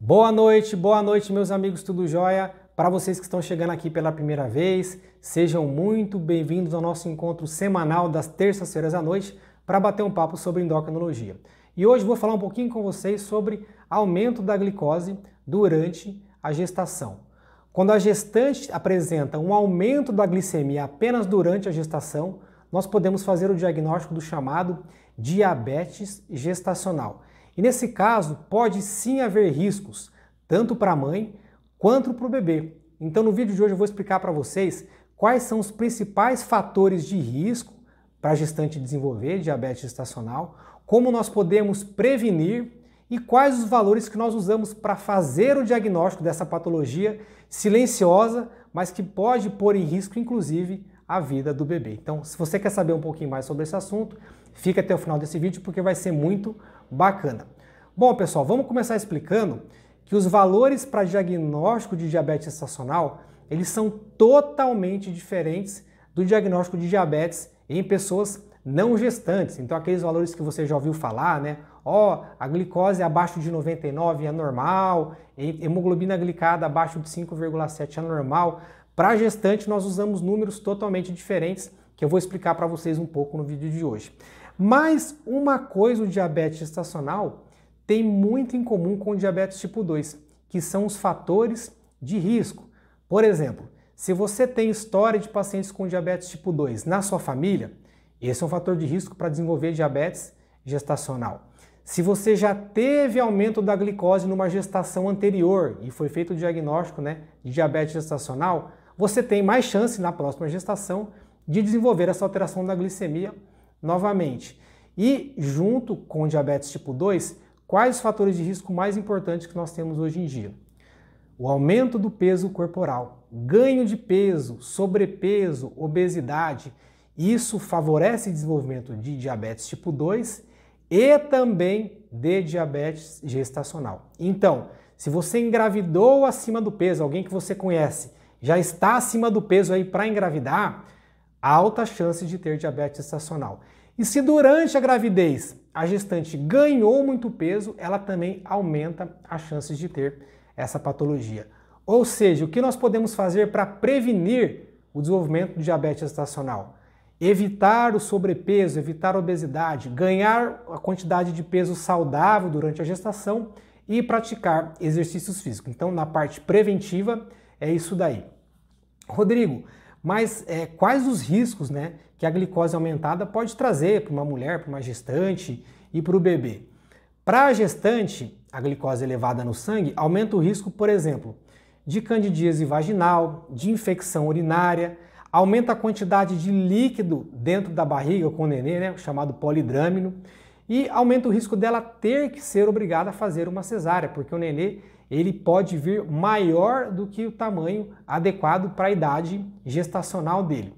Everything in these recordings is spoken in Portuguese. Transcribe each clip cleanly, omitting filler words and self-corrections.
Boa noite, meus amigos, tudo jóia? Para vocês que estão chegando aqui pela primeira vez, sejam muito bem-vindos ao nosso encontro semanal das terças-feiras à noite para bater um papo sobre endocrinologia. E hoje vou falar um pouquinho com vocês sobre aumento da glicose durante a gestação. Quando a gestante apresenta um aumento da glicemia apenas durante a gestação, nós podemos fazer o diagnóstico do chamado diabetes gestacional. E nesse caso, pode sim haver riscos, tanto para a mãe quanto para o bebê. Então no vídeo de hoje eu vou explicar para vocês quais são os principais fatores de risco para a gestante desenvolver diabetes gestacional, como nós podemos prevenir e quais os valores que nós usamos para fazer o diagnóstico dessa patologia silenciosa, mas que pode pôr em risco, inclusive, a vida do bebê. Então, se você quer saber um pouquinho mais sobre esse assunto, fica até o final desse vídeo porque vai ser muito bacana. Bom, pessoal, vamos começar explicando que os valores para diagnóstico de diabetes gestacional, eles são totalmente diferentes do diagnóstico de diabetes em pessoas não gestantes. Então, aqueles valores que você já ouviu falar, né? A glicose abaixo de 99 é normal, hemoglobina glicada abaixo de 5,7 é normal. Para gestante, nós usamos números totalmente diferentes, que eu vou explicar para vocês um pouco no vídeo de hoje. Mas uma coisa, o diabetes gestacional tem muito em comum com o diabetes tipo 2, que são os fatores de risco. Por exemplo, se você tem história de pacientes com diabetes tipo 2 na sua família, esse é um fator de risco para desenvolver diabetes gestacional. Se você já teve aumento da glicose numa gestação anterior e foi feito o diagnóstico, de diabetes gestacional, você tem mais chance na próxima gestação de desenvolver essa alteração da glicemia novamente. E junto com o diabetes tipo 2, quais os fatores de risco mais importantes que nós temos hoje em dia? O aumento do peso corporal, ganho de peso, sobrepeso, obesidade. Isso favorece o desenvolvimento de diabetes tipo 2 e também de diabetes gestacional. Então, se você engravidou acima do peso, alguém que você conhece, já está acima do peso aí para engravidar, alta chance de ter diabetes gestacional. E se durante a gravidez a gestante ganhou muito peso, ela também aumenta as chances de ter essa patologia. Ou seja, o que nós podemos fazer para prevenir o desenvolvimento de diabetes gestacional? Evitar o sobrepeso, evitar a obesidade, ganhar a quantidade de peso saudável durante a gestação e praticar exercícios físicos. Então, na parte preventiva, é isso daí. Rodrigo, mas quais os riscos que a glicose aumentada pode trazer para uma mulher, para uma gestante e para o bebê? Para a gestante, a glicose elevada no sangue aumenta o risco, por exemplo, de candidíase vaginal, de infecção urinária, aumenta a quantidade de líquido dentro da barriga com o nenê, chamado polidrâmino, e aumenta o risco dela ter que ser obrigada a fazer uma cesárea, porque o nenê ele pode vir maior do que o tamanho adequado para a idade gestacional dele.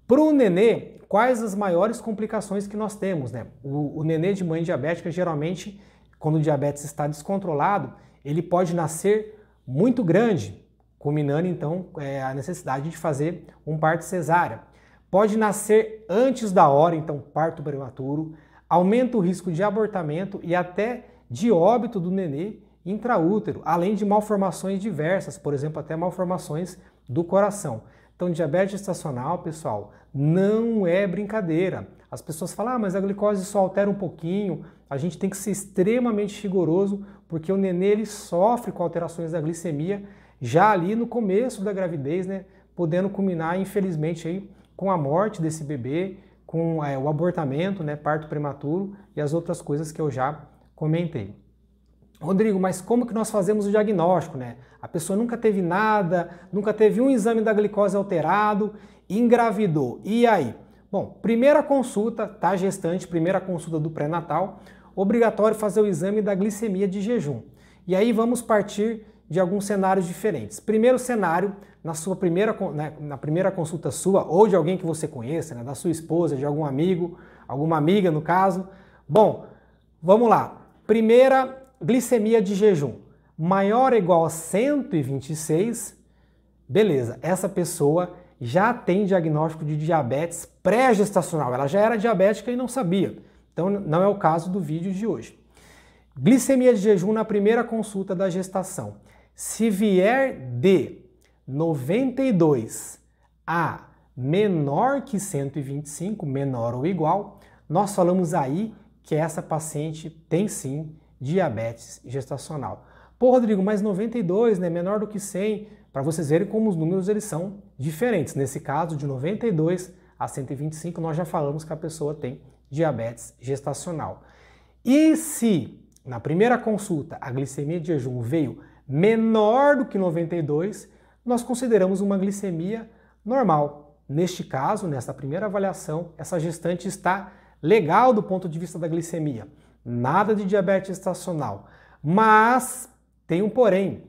Para o nenê, quais as maiores complicações que nós temos? O nenê de mãe diabética, geralmente, quando o diabetes está descontrolado, ele pode nascer muito grande, culminando então a necessidade de fazer um parto cesárea. Pode nascer antes da hora, então parto prematuro, aumenta o risco de abortamento e até de óbito do nenê intraútero, além de malformações diversas, por exemplo, até malformações do coração. Então, diabetes gestacional, pessoal, não é brincadeira. As pessoas falam, mas a glicose só altera um pouquinho, a gente tem que ser extremamente rigoroso, porque o nenê ele sofre com alterações da glicemia já ali no começo da gravidez, podendo culminar, infelizmente, aí, com a morte desse bebê, com o abortamento, parto prematuro e as outras coisas que eu já comentei. Rodrigo, mas como que nós fazemos o diagnóstico, A pessoa nunca teve nada, nunca teve um exame da glicose alterado, engravidou. E aí? Bom, primeira consulta, tá gestante, primeira consulta do pré-natal, obrigatório fazer o exame da glicemia de jejum. E aí vamos partir de alguns cenários diferentes. Primeiro cenário, na primeira consulta sua, ou de alguém que você conheça, da sua esposa, de algum amigo, alguma amiga no caso. Bom, vamos lá. Primeira glicemia de jejum, maior ou igual a 126, beleza, essa pessoa já tem diagnóstico de diabetes pré-gestacional, ela já era diabética e não sabia, então não é o caso do vídeo de hoje. Glicemia de jejum na primeira consulta da gestação. Se vier de 92 a menor que 125, menor ou igual, nós falamos aí que essa paciente tem sim diabetes gestacional. Pô, Rodrigo, mas 92, né, menor do que 100, para vocês verem como os números eles são diferentes. Nesse caso, de 92 a 125, nós já falamos que a pessoa tem diabetes gestacional. E se na primeira consulta a glicemia de jejum veio menor do que 92, nós consideramos uma glicemia normal. Neste caso, nessa primeira avaliação, essa gestante está legal do ponto de vista da glicemia. Nada de diabetes gestacional. Mas tem um porém.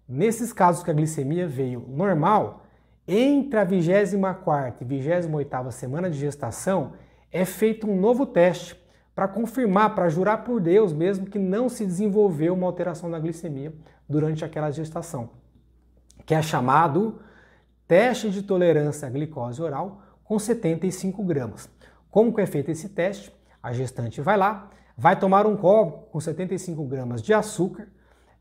Nesses casos que a glicemia veio normal, entre a 24ª e 28ª semana de gestação, é feito um novo teste para confirmar, para jurar por Deus mesmo que não se desenvolveu uma alteração na glicemia durante aquela gestação, que é chamado teste de tolerância à glicose oral com 75 gramas. Como que é feito esse teste? A gestante vai lá, vai tomar um copo com 75 gramas de açúcar,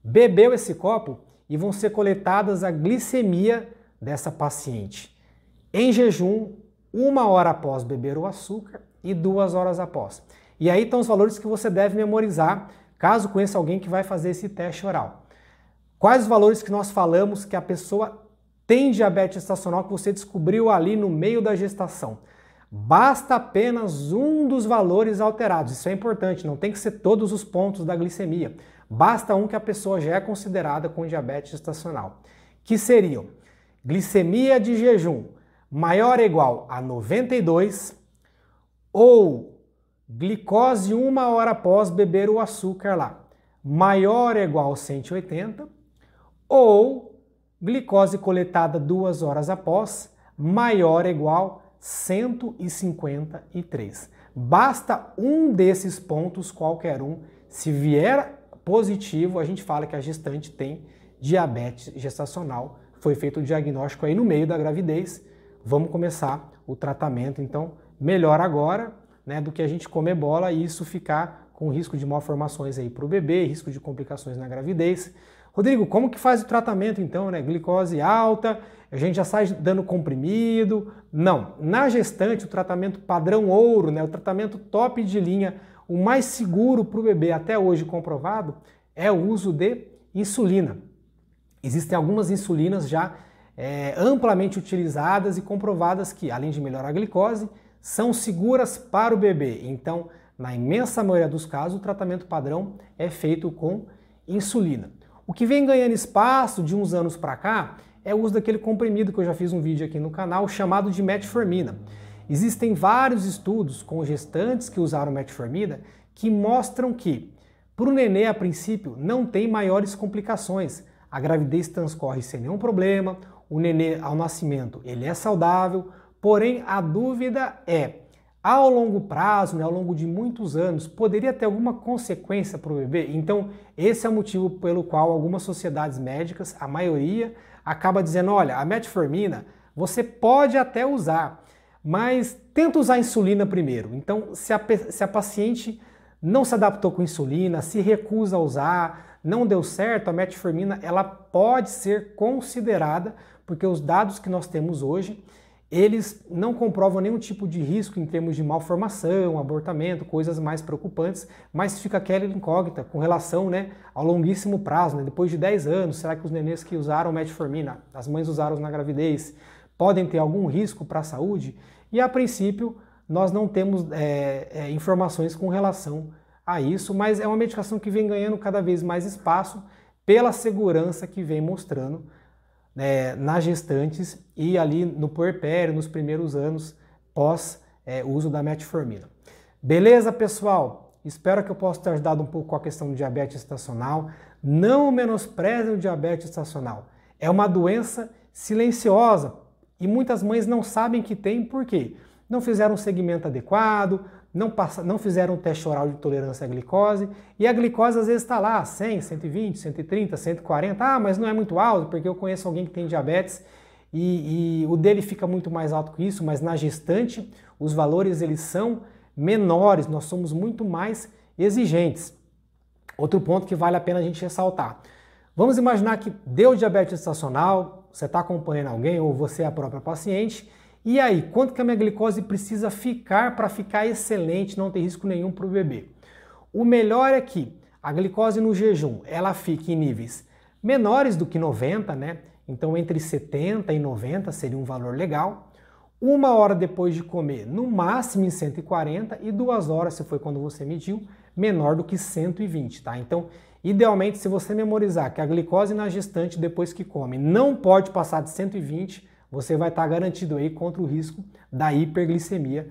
bebeu esse copo e vão ser coletadas a glicemia dessa paciente em jejum, 1 hora após beber o açúcar e 2 horas após. E aí estão os valores que você deve memorizar caso conheça alguém que vai fazer esse teste oral. Quais os valores que nós falamos que a pessoa tem diabetes gestacional que você descobriu ali no meio da gestação? Basta apenas um dos valores alterados. Isso é importante, não tem que ser todos os pontos da glicemia. Basta um que a pessoa já é considerada com diabetes gestacional. Que seriam glicemia de jejum maior ou igual a 92 ou glicose 1 hora após beber o açúcar lá, maior ou igual a 180, ou glicose coletada 2 horas após, maior ou igual a 153. Basta um desses pontos, qualquer um. Se vier positivo, a gente fala que a gestante tem diabetes gestacional. Foi feito o diagnóstico aí no meio da gravidez. Vamos começar o tratamento, então, melhor agora, né, do que a gente comer bola e isso ficar com risco de malformações aí para o bebê, risco de complicações na gravidez. Rodrigo, como que faz o tratamento então, né? Glicose alta, a gente já sai dando comprimido? Não, na gestante o tratamento padrão ouro, né, o tratamento top de linha, o mais seguro para o bebê até hoje comprovado é o uso de insulina. Existem algumas insulinas já amplamente utilizadas e comprovadas que, além de melhorar a glicose, são seguras para o bebê. Então, na imensa maioria dos casos, o tratamento padrão é feito com insulina. O que vem ganhando espaço de uns anos para cá é o uso daquele comprimido que eu já fiz um vídeo aqui no canal, chamado de metformina. Existem vários estudos com gestantes que usaram metformina que mostram que, para o nenê, a princípio, não tem maiores complicações. A gravidez transcorre sem nenhum problema, o nenê, ao nascimento, ele é saudável. Porém, a dúvida é, ao longo prazo, né, ao longo de muitos anos, poderia ter alguma consequência para o bebê? Então, esse é o motivo pelo qual algumas sociedades médicas, a maioria, acaba dizendo, olha, a metformina você pode até usar, mas tenta usar a insulina primeiro. Então, se a paciente não se adaptou com insulina, se recusa a usar, não deu certo, a metformina ela pode ser considerada, porque os dados que nós temos hoje, eles não comprovam nenhum tipo de risco em termos de malformação, abortamento, coisas mais preocupantes, mas fica aquela incógnita com relação, né, ao longuíssimo prazo, né, depois de 10 anos, será que os nenês que usaram metformina, as mães usaram na gravidez, podem ter algum risco para a saúde? E a princípio nós não temos informações com relação a isso, mas é uma medicação que vem ganhando cada vez mais espaço pela segurança que vem mostrando nas gestantes e ali no puerpério, nos primeiros anos pós uso da metformina. Beleza, pessoal? Espero que eu possa ter ajudado um pouco com a questão do diabetes gestacional. Não menosprezem o diabetes gestacional. É uma doença silenciosa e muitas mães não sabem que tem, por quê? Não fizeram um segmento adequado, não fizeram um teste oral de tolerância à glicose, e a glicose às vezes está lá, 100, 120, 130, 140, mas não é muito alto, porque eu conheço alguém que tem diabetes e o dele fica muito mais alto que isso, mas na gestante os valores eles são menores, nós somos muito mais exigentes. Outro ponto que vale a pena a gente ressaltar. Vamos imaginar que deu diabetes gestacional, você está acompanhando alguém ou você é a própria paciente, e aí, quanto que a minha glicose precisa ficar para ficar excelente, não ter risco nenhum para o bebê? O melhor é que a glicose no jejum, ela fique em níveis menores do que 90, né? Então entre 70 e 90 seria um valor legal. 1 hora depois de comer, no máximo em 140, e 2 horas, se foi quando você mediu, menor do que 120, tá? Então, idealmente, se você memorizar que a glicose na gestante depois que come não pode passar de 120, você vai estar garantido aí contra o risco da hiperglicemia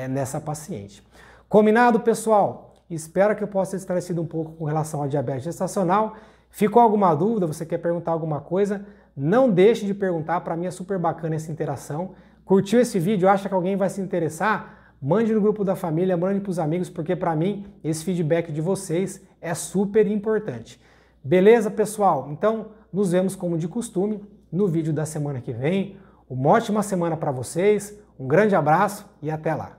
nessa paciente. Combinado, pessoal? Espero que eu possa ter esclarecido um pouco com relação à diabetes gestacional. Ficou alguma dúvida? Você quer perguntar alguma coisa? Não deixe de perguntar, para mim é super bacana essa interação. Curtiu esse vídeo? Acha que alguém vai se interessar? Mande no grupo da família, mande para os amigos, porque para mim esse feedback de vocês é super importante. Beleza, pessoal? Então, nos vemos como de costume no vídeo da semana que vem. Uma ótima semana para vocês, um grande abraço e até lá!